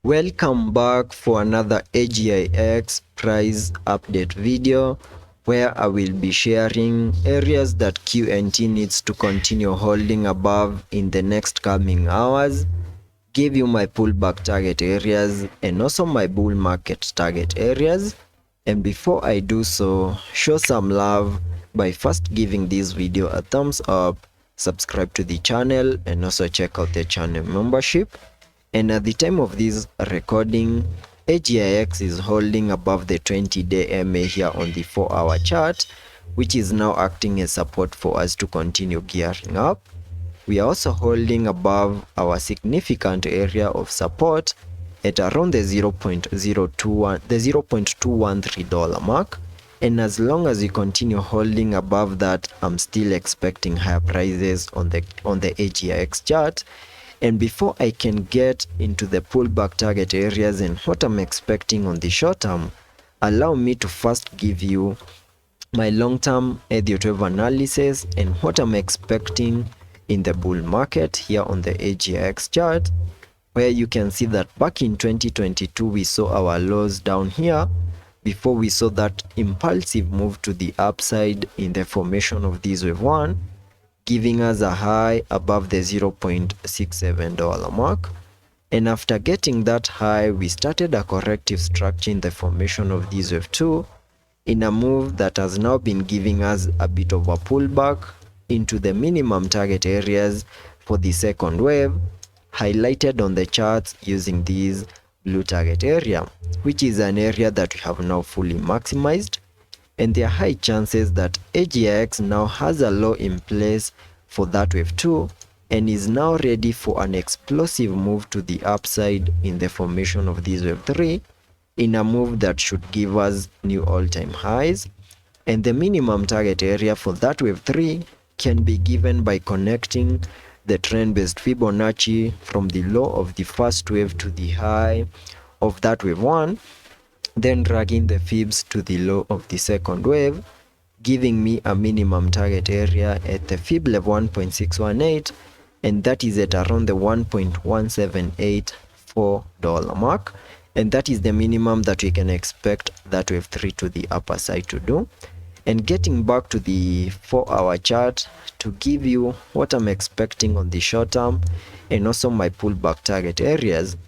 Welcome back for another Agix price update video where I will be sharing areas that QNT needs to continue holding above in the next coming hours, give you my pullback target areas and also my bull market target areas. And before I do so, show some love by first giving this video a thumbs up, subscribe to the channel and also check out the channel membership. And at the time of this recording, Agix is holding above the 20-day MA here on the 4-hour chart, which is now acting as support for us to continue gearing up. We are also holding above our significant area of support at around the $0.213 mark. And as long as we continue holding above that, I'm still expecting higher prices on the Agix chart. And before I can get into the pullback target areas and what I'm expecting on the short term, allow me to first give you my long-term Elliot wave analysis and what I'm expecting in the bull market here on the Agix chart, where you can see that back in 2022 we saw our lows down here before we saw that impulsive move to the upside in the formation of this wave 1, giving us a high above the $0.67 mark. And after getting that high, we started a corrective structure in the formation of this wave 2 in a move that has now been giving us a bit of a pullback into the minimum target areas for the second wave, highlighted on the charts using this blue target area, which is an area that we have now fully maximized. And there are high chances that Agix now has a low in place for that wave 2 and is now ready for an explosive move to the upside in the formation of this wave 3 in a move that should give us new all-time highs. And the minimum target area for that wave 3 can be given by connecting the trend-based Fibonacci from the low of the first wave to the high of that wave 1, then dragging the fibs to the low of the second wave, giving me a minimum target area at the fib level 1.618, and that is at around the $1.1784 mark. And that is the minimum that we can expect that wave 3 to the upper side to do. And getting back to the 4-hour chart to give you what I'm expecting on the short term and also my pullback target areas.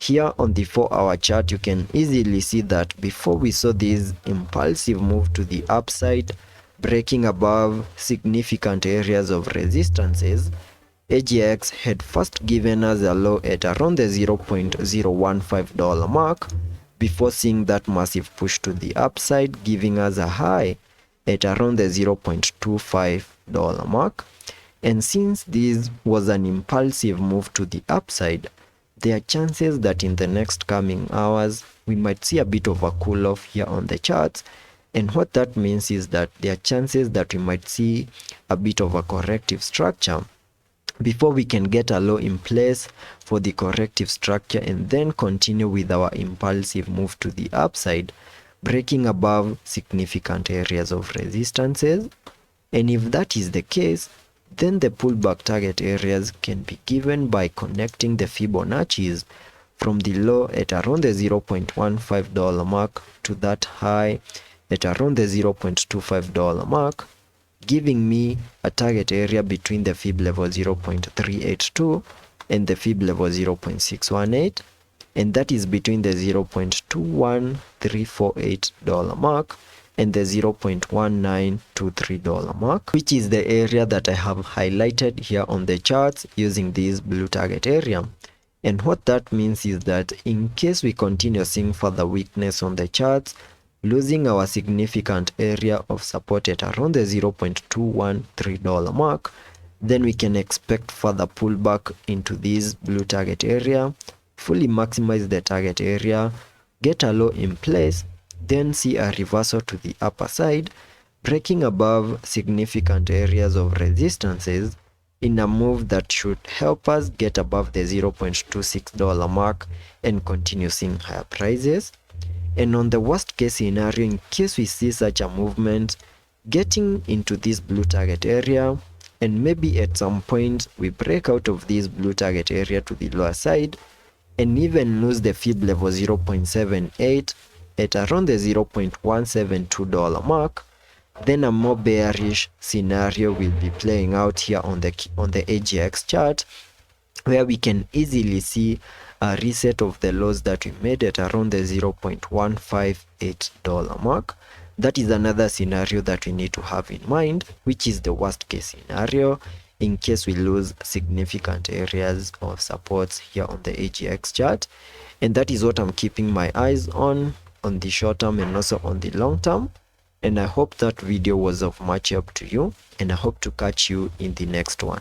Here on the 4-hour chart, you can easily see that before we saw this impulsive move to the upside, breaking above significant areas of resistances, Agix had first given us a low at around the $0.015 mark before seeing that massive push to the upside, giving us a high at around the $0.25 mark. And since this was an impulsive move to the upside, there are chances that in the next coming hours we might see a bit of a cool off here on the charts. And what that means is that there are chances that we might see a bit of a corrective structure before we can get a low in place for the corrective structure and then continue with our impulsive move to the upside, breaking above significant areas of resistances. And if that is the case, then the pullback target areas can be given by connecting the Fibonacci's from the low at around the $0.15 mark to that high at around the $0.25 mark, giving me a target area between the fib level 0.382 and the fib level 0.618, and that is between the $0.21348 mark and the $0.1923 mark, which is the area that I have highlighted here on the charts using this blue target area. And what that means is that in case we continue seeing further weakness on the charts, losing our significant area of support at around the $0.213 mark, then we can expect further pullback into this blue target area, fully maximize the target area, get a low in place, then see a reversal to the upper side, breaking above significant areas of resistances in a move that should help us get above the $0.26 mark and continue seeing higher prices. And on the worst case scenario, in case we see such a movement, getting into this blue target area and maybe at some point we break out of this blue target area to the lower side, and even lose the fib level 0.78 at around the $0.172 mark, then a more bearish scenario will be playing out here on the AGX chart, where we can easily see a reset of the lows that we made at around the $0.158 mark. That is another scenario that we need to have in mind, which is the worst case scenario in case we lose significant areas of supports here on the AGX chart. And that is what I'm keeping my eyes on the short term and also on the long term. And I hope that video was of much help to you, and I hope to catch you in the next one.